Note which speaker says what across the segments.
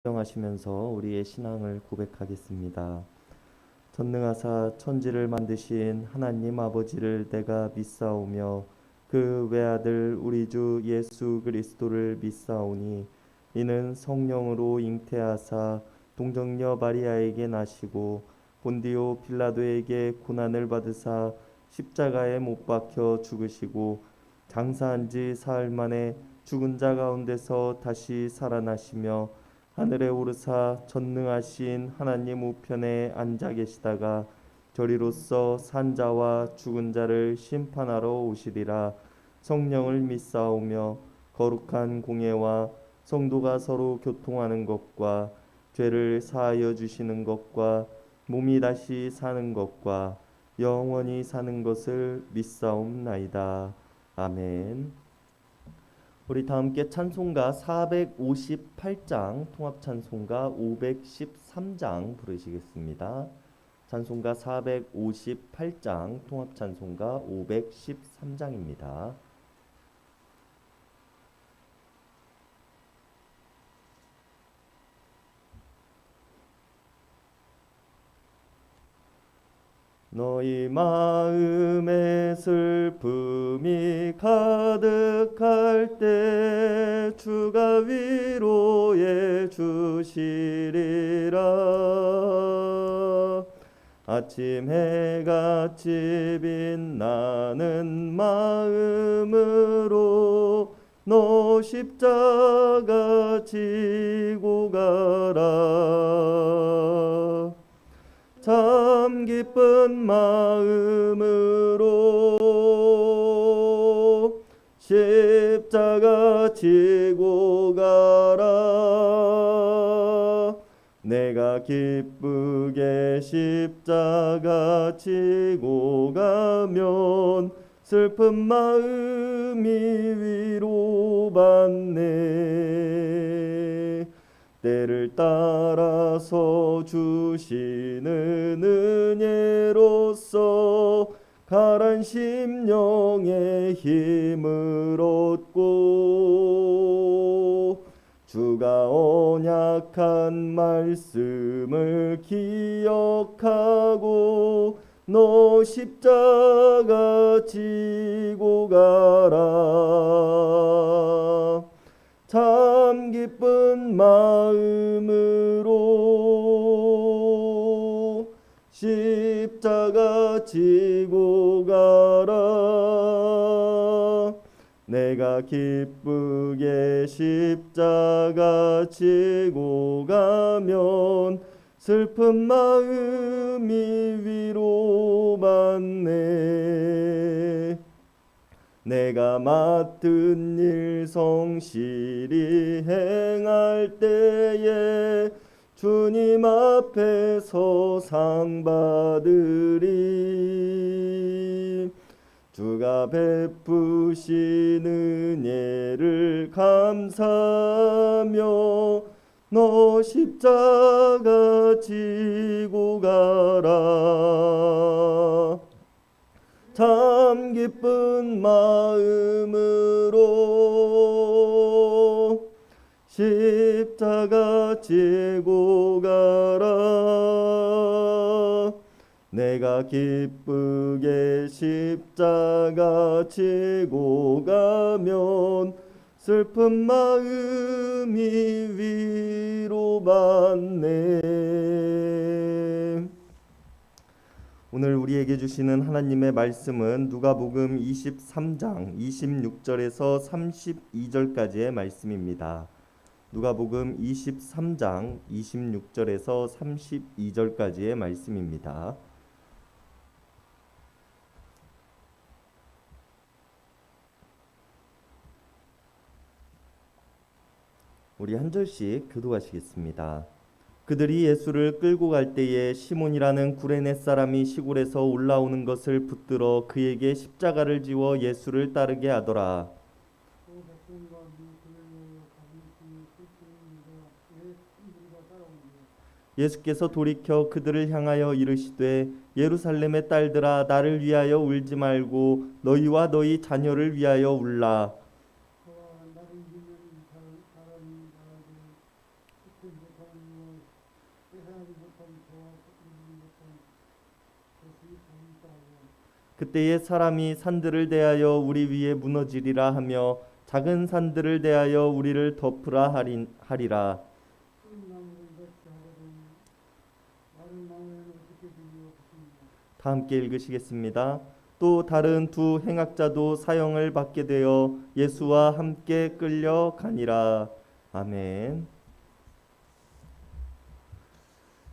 Speaker 1: 하시면서 우리의 신앙을 고백하겠습니다. 전능하사 천지를 만드신 하나님 아버지를 내가 믿사오며 그 외아들 우리 주 예수 그리스도를 믿사오니 이는 성령으로 잉태하사 동정녀 마리아에게 나시고 본디오 빌라도에게 고난을 받으사 십자가에 못 박혀 죽으시고 장사한 지 사흘 만에 죽은 자 가운데서 다시 살아나시며 하늘에 오르사 전능하신 하나님 우편에 앉아 계시다가 저리로서 산자와 죽은 자를 심판하러 오시리라. 성령을 믿사오며 거룩한 공예와 성도가 서로 교통하는 것과 죄를 사하여 주시는 것과 몸이 다시 사는 것과 영원히 사는 것을 믿사옵나이다. 아멘. 우리 다 함께 찬송가 458장, 통합 찬송가 513장 부르시겠습니다. 찬송가 458장, 통합 찬송가 513장입니다. 너희 마음에 슬픔이 가득할 때 주가 위로해 주시리라. 아침 해같이 빛나는 마음으로 너 십자가 지고 가라. 참 기쁜 마음으로 십자가 지고 가라. 내가 기쁘게 십자가 지고 가면 슬픈 마음이 위로받네. 때를 따라서 주시는 은혜로서 가란 심령의 힘을 얻고 주가 언약한 말씀을 기억하고 너 십자가 지고 가라. 참 기쁜 마음으로 십자가 지고 가라. 내가 기쁘게 십자가 지고 가면 슬픈 마음이 위로받네. 내가 맡은 일 성실히 행할 때에 주님 앞에서 상 받으리. 주가 베푸신 은혜를 감사하며 너 십자가 지고 가라. 참 기쁜 마음으로 십자가 지고 가라. 내가 기쁘게 십자가 지고 가면 슬픈 마음이 위로받네. 오늘 우리에게 주시는 하나님의 말씀은 누가복음 23장 26절에서 32절까지의 말씀입니다. 누가복음 23장 26절에서 32절까지의 말씀입니다. 우리 한 절씩 교독하시겠습니다. 그들이 예수를 끌고 갈 때에 시몬이라는 구레네 사람이 시골에서 올라오는 것을 붙들어 그에게 십자가를 지워 예수를 따르게 하더라. 예수께서 돌이켜 그들을 향하여 이르시되 예루살렘의 딸들아 나를 위하여 울지 말고 너희와 너희 자녀를 위하여 울라. 그때에 사람이 산들을 대하여 우리 위에 무너지리라 하며 작은 산들을 대하여 우리를 덮으라 하리라. 다 함께 읽으시겠습니다. 또 다른 두 행악자도 사형을 받게 되어 예수와 함께 끌려가니라. 아멘.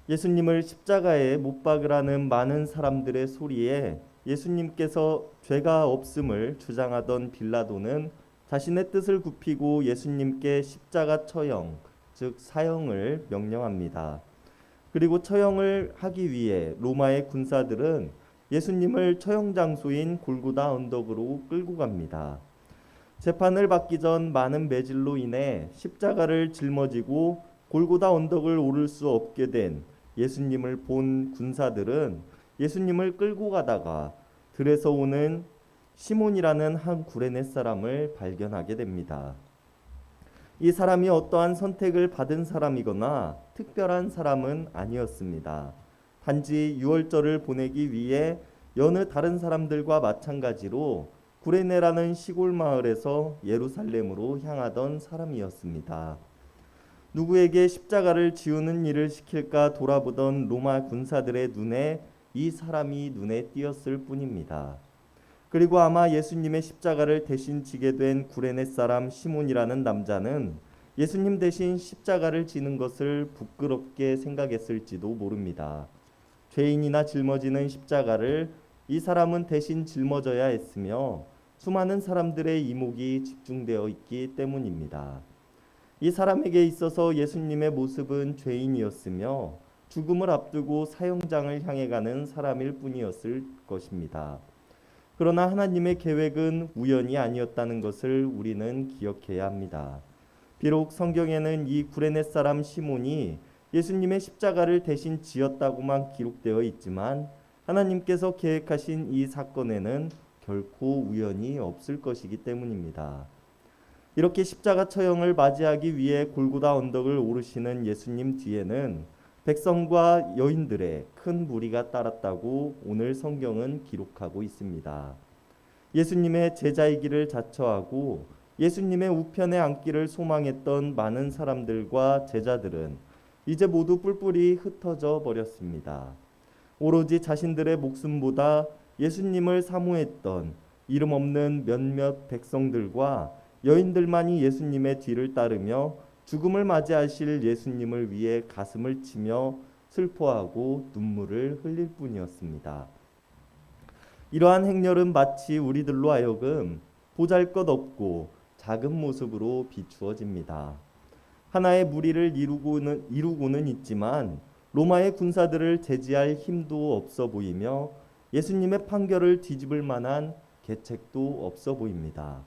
Speaker 1: 예수님을 십자가에 못 박으라는 많은 사람들의 소리에 예수님께서 죄가 없음을 주장하던 빌라도는 자신의 뜻을 굽히고 예수님께 십자가 처형, 즉 사형을 명령합니다. 그리고 처형을 하기 위해 로마의 군사들은 예수님을 처형 장소인 골고다 언덕으로 끌고 갑니다. 재판을 받기 전 많은 매질로 인해 십자가를 짊어지고 골고다 언덕을 오를 수 없게 된 예수님을 본 군사들은 예수님을 끌고 가다가 들에서 오는 시몬이라는 한 구레네 사람을 발견하게 됩니다. 이 사람이 어떠한 선택을 받은 사람이거나 특별한 사람은 아니었습니다. 단지 유월절을 보내기 위해 여느 다른 사람들과 마찬가지로 구레네라는 시골 마을에서 예루살렘으로 향하던 사람이었습니다. 누구에게 십자가를 지우는 일을 시킬까 돌아보던 로마 군사들의 눈에 이 사람이 눈에 띄었을 뿐입니다. 그리고 아마 예수님의 십자가를 대신 지게 된 구레네 사람 시몬이라는 남자는 예수님 대신 십자가를 지는 것을 부끄럽게 생각했을지도 모릅니다. 죄인이나 짊어지는 십자가를 이 사람은 대신 짊어져야 했으며 수많은 사람들의 이목이 집중되어 있기 때문입니다. 이 사람에게 있어서 예수님의 모습은 죄인이었으며 죽음을 앞두고 사형장을 향해 가는 사람일 뿐이었을 것입니다. 그러나 하나님의 계획은 우연이 아니었다는 것을 우리는 기억해야 합니다. 비록 성경에는 이 구레네 사람 시몬이 예수님의 십자가를 대신 지었다고만 기록되어 있지만 하나님께서 계획하신 이 사건에는 결코 우연이 없을 것이기 때문입니다. 이렇게 십자가 처형을 맞이하기 위해 골고다 언덕을 오르시는 예수님 뒤에는 백성과 여인들의 큰 무리가 따랐다고 오늘 성경은 기록하고 있습니다. 예수님의 제자이기를 자처하고 예수님의 우편에 앉기를 소망했던 많은 사람들과 제자들은 이제 모두 뿔뿔이 흩어져 버렸습니다. 오로지 자신들의 목숨보다 예수님을 사모했던 이름 없는 몇몇 백성들과 여인들만이 예수님의 뒤를 따르며 죽음을 맞이하실 예수님을 위해 가슴을 치며 슬퍼하고 눈물을 흘릴 뿐이었습니다. 이러한 행렬은 마치 우리들로 하여금 보잘것없고 작은 모습으로 비추어집니다. 하나의 무리를 이루고는 있지만 로마의 군사들을 제지할 힘도 없어 보이며 예수님의 판결을 뒤집을 만한 계책도 없어 보입니다.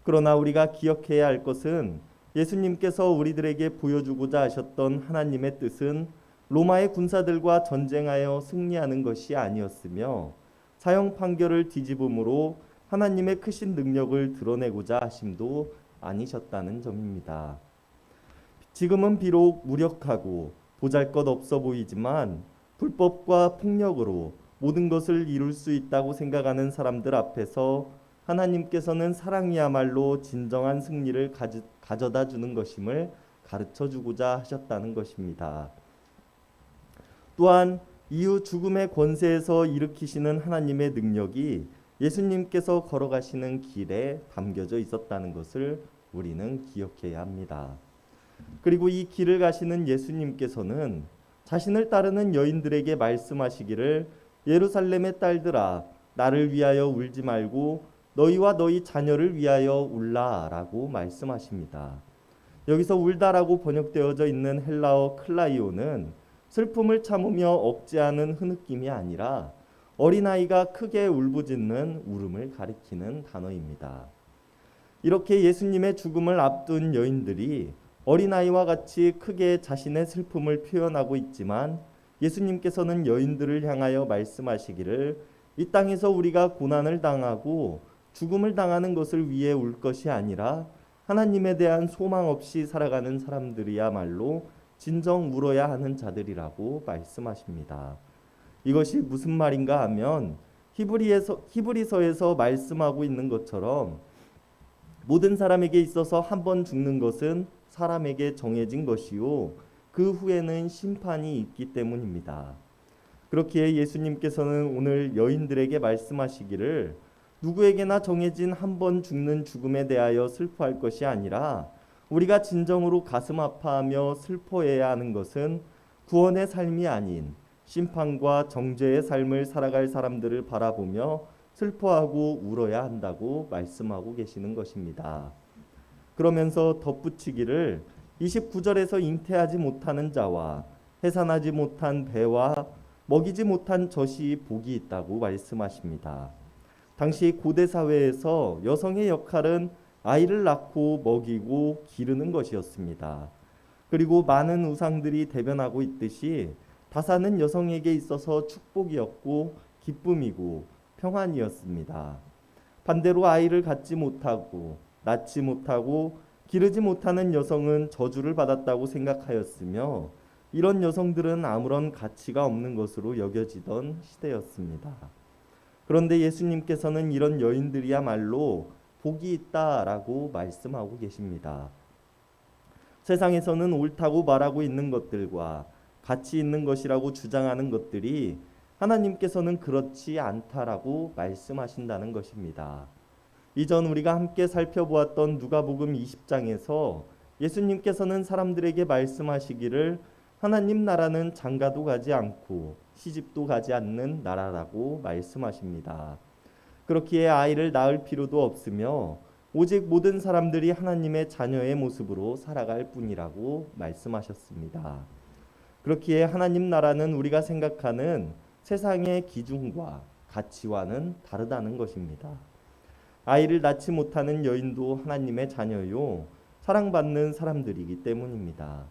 Speaker 1: 그러나 우리가 기억해야 할 것은 예수님께서 우리들에게 보여주고자 하셨던 하나님의 뜻은 로마의 군사들과 전쟁하여 승리하는 것이 아니었으며 사형 판결을 뒤집음으로 하나님의 크신 능력을 드러내고자 하심도 아니셨다는 점입니다. 지금은 비록 무력하고 보잘것없어 보이지만 불법과 폭력으로 모든 것을 이룰 수 있다고 생각하는 사람들 앞에서 하나님께서는 사랑이야말로 진정한 승리를 가져다 주는 것임을 가르쳐 주고자 하셨다는 것입니다. 또한 이후 죽음의 권세에서 일으키시는 하나님의 능력이 예수님께서 걸어가시는 길에 담겨져 있었다는 것을 우리는 기억해야 합니다. 그리고 이 길을 가시는 예수님께서는 자신을 따르는 여인들에게 말씀하시기를 예루살렘의 딸들아 나를 위하여 울지 말고 너희와 너희 자녀를 위하여 울라라고 말씀하십니다. 여기서 울다라고 번역되어져 있는 헬라어 클라이오는 슬픔을 참으며 억제하는 흐느낌이 아니라 어린아이가 크게 울부짖는 울음을 가리키는 단어입니다. 이렇게 예수님의 죽음을 앞둔 여인들이 어린아이와 같이 크게 자신의 슬픔을 표현하고 있지만 예수님께서는 여인들을 향하여 말씀하시기를 이 땅에서 우리가 고난을 당하고 죽음을 당하는 것을 위해 울 것이 아니라 하나님에 대한 소망 없이 살아가는 사람들이야말로 진정 울어야 하는 자들이라고 말씀하십니다. 이것이 무슨 말인가 하면 히브리서에서 말씀하고 있는 것처럼 모든 사람에게 있어서 한 번 죽는 것은 사람에게 정해진 것이요 그 후에는 심판이 있기 때문입니다. 그렇기에 예수님께서는 오늘 여인들에게 말씀하시기를 누구에게나 정해진 한 번 죽는 죽음에 대하여 슬퍼할 것이 아니라 우리가 진정으로 가슴 아파하며 슬퍼해야 하는 것은 구원의 삶이 아닌 심판과 정죄의 삶을 살아갈 사람들을 바라보며 슬퍼하고 울어야 한다고 말씀하고 계시는 것입니다. 그러면서 덧붙이기를 29절에서 잉태하지 못하는 자와 해산하지 못한 배와 먹이지 못한 젖이 복이 있다고 말씀하십니다. 당시 고대 사회에서 여성의 역할은 아이를 낳고 먹이고 기르는 것이었습니다. 그리고 많은 우상들이 대변하고 있듯이 다사는 여성에게 있어서 축복이었고 기쁨이고 평안이었습니다. 반대로 아이를 갖지 못하고 낳지 못하고 기르지 못하는 여성은 저주를 받았다고 생각하였으며 이런 여성들은 아무런 가치가 없는 것으로 여겨지던 시대였습니다. 그런데 예수님께서는 이런 여인들이야말로 복이 있다라고 말씀하고 계십니다. 세상에서는 옳다고 말하고 있는 것들과 가치 있는 것이라고 주장하는 것들이 하나님께서는 그렇지 않다라고 말씀하신다는 것입니다. 이전 우리가 함께 살펴보았던 누가복음 20장에서 예수님께서는 사람들에게 말씀하시기를 하나님 나라는 장가도 가지 않고 시집도 가지 않는 나라라고 말씀하십니다. 그렇기에 아이를 낳을 필요도 없으며 오직 모든 사람들이 하나님의 자녀의 모습으로 살아갈 뿐이라고 말씀하셨습니다. 그렇기에 하나님 나라는 우리가 생각하는 세상의 기준과 가치와는 다르다는 것입니다. 아이를 낳지 못하는 여인도 하나님의 자녀요 사랑받는 사람들이기 때문입니다.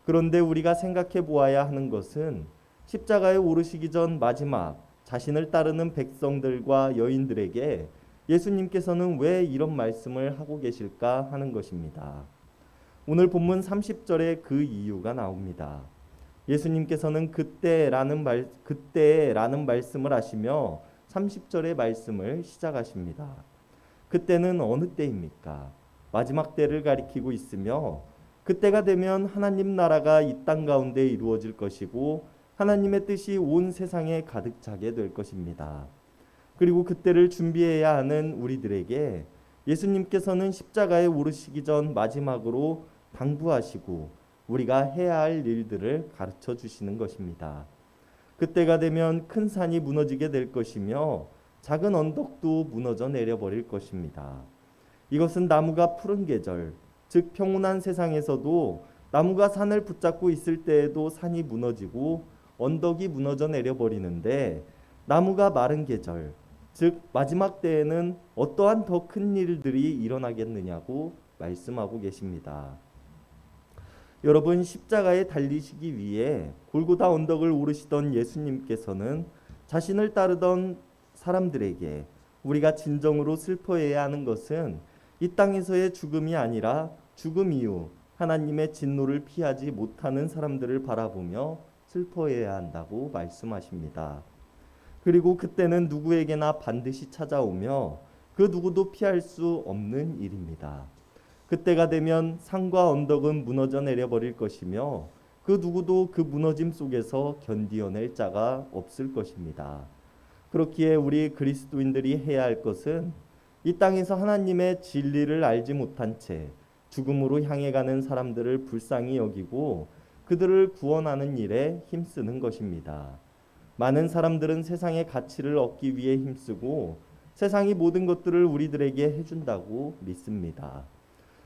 Speaker 1: 그런데 우리가 생각해 보아야 하는 것은 십자가에 오르시기 전 마지막 자신을 따르는 백성들과 여인들에게 예수님께서는 왜 이런 말씀을 하고 계실까 하는 것입니다. 오늘 본문 30절에 그 이유가 나옵니다. 예수님께서는 그때라는 말씀을 하시며 30절의 말씀을 시작하십니다. 그때는 어느 때입니까? 마지막 때를 가리키고 있으며 그때가 되면 하나님 나라가 이 땅 가운데 이루어질 것이고 하나님의 뜻이 온 세상에 가득 차게 될 것입니다. 그리고 그때를 준비해야 하는 우리들에게 예수님께서는 십자가에 오르시기 전 마지막으로 당부하시고 우리가 해야 할 일들을 가르쳐 주시는 것입니다. 그때가 되면 큰 산이 무너지게 될 것이며 작은 언덕도 무너져 내려버릴 것입니다. 이것은 나무가 푸른 계절, 즉 평온한 세상에서도 나무가 산을 붙잡고 있을 때에도 산이 무너지고 언덕이 무너져 내려버리는데 나무가 마른 계절, 즉 마지막 때에는 어떠한 더 큰 일들이 일어나겠느냐고 말씀하고 계십니다. 여러분, 십자가에 달리시기 위해 골고다 언덕을 오르시던 예수님께서는 자신을 따르던 사람들에게 우리가 진정으로 슬퍼해야 하는 것은 이 땅에서의 죽음이 아니라 죽음 이후 하나님의 진노를 피하지 못하는 사람들을 바라보며 슬퍼해야 한다고 말씀하십니다. 그리고 그때는 누구에게나 반드시 찾아오며 그 누구도 피할 수 없는 일입니다. 그때가 되면 산과 언덕은 무너져 내려버릴 것이며 그 누구도 그 무너짐 속에서 견디어낼 자가 없을 것입니다. 그렇기에 우리 그리스도인들이 해야 할 것은 이 땅에서 하나님의 진리를 알지 못한 채 죽음으로 향해 가는 사람들을 불쌍히 여기고 그들을 구원하는 일에 힘쓰는 것입니다. 많은 사람들은 세상의 가치를 얻기 위해 힘쓰고 세상이 모든 것들을 우리들에게 해준다고 믿습니다.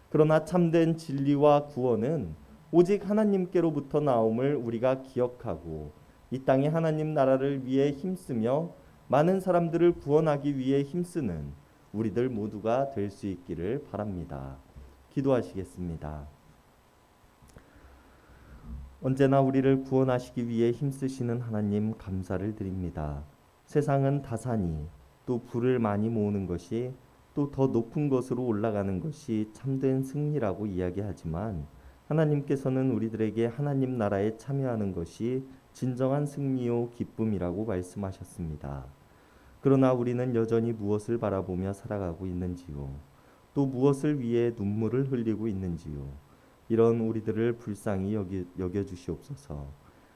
Speaker 1: 그러나 참된 진리와 구원은 오직 하나님께로부터 나옴을 우리가 기억하고 이 땅에 하나님 나라를 위해 힘쓰며 많은 사람들을 구원하기 위해 힘쓰는 우리들 모두가 될 수 있기를 바랍니다. 기도하시겠습니다. 언제나 우리를 구원하시기 위해 힘쓰시는 하나님 감사를 드립니다. 세상은 다산이 또 불을 많이 모으는 것이 또 더 높은 것으로 올라가는 것이 참된 승리라고 이야기하지만 하나님께서는 우리들에게 하나님 나라에 참여하는 것이 진정한 승리요 기쁨이라고 말씀하셨습니다. 그러나 우리는 여전히 무엇을 바라보며 살아가고 있는지요? 또 무엇을 위해 눈물을 흘리고 있는지요? 이런 우리들을 불쌍히 여겨주시옵소서.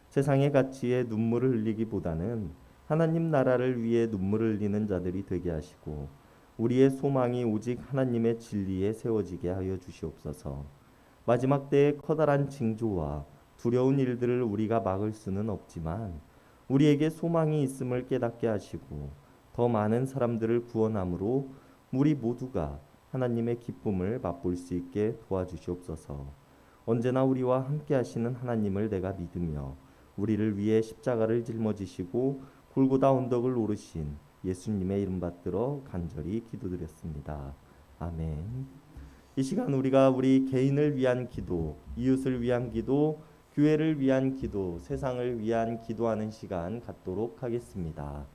Speaker 1: 세상의 가치에 눈물을 흘리기보다는 하나님 나라를 위해 눈물을 흘리는 자들이 되게 하시고 우리의 소망이 오직 하나님의 진리에 세워지게 하여 주시옵소서. 마지막 때의 커다란 징조와 두려운 일들을 우리가 막을 수는 없지만 우리에게 소망이 있음을 깨닫게 하시고 더 많은 사람들을 구원함으로 우리 모두가 하나님의 기쁨을 맛볼 수 있게 도와주시옵소서. 언제나 우리와 함께 하시는 하나님을 내가 믿으며 우리를 위해 십자가를 짊어지시고 골고다 언덕을 오르신 예수님의 이름 받들어 간절히 기도드렸습니다. 아멘. 이 시간 우리가 우리 개인을 위한 기도, 이웃을 위한 기도, 교회를 위한 기도, 세상을 위한 기도하는 시간 갖도록 하겠습니다.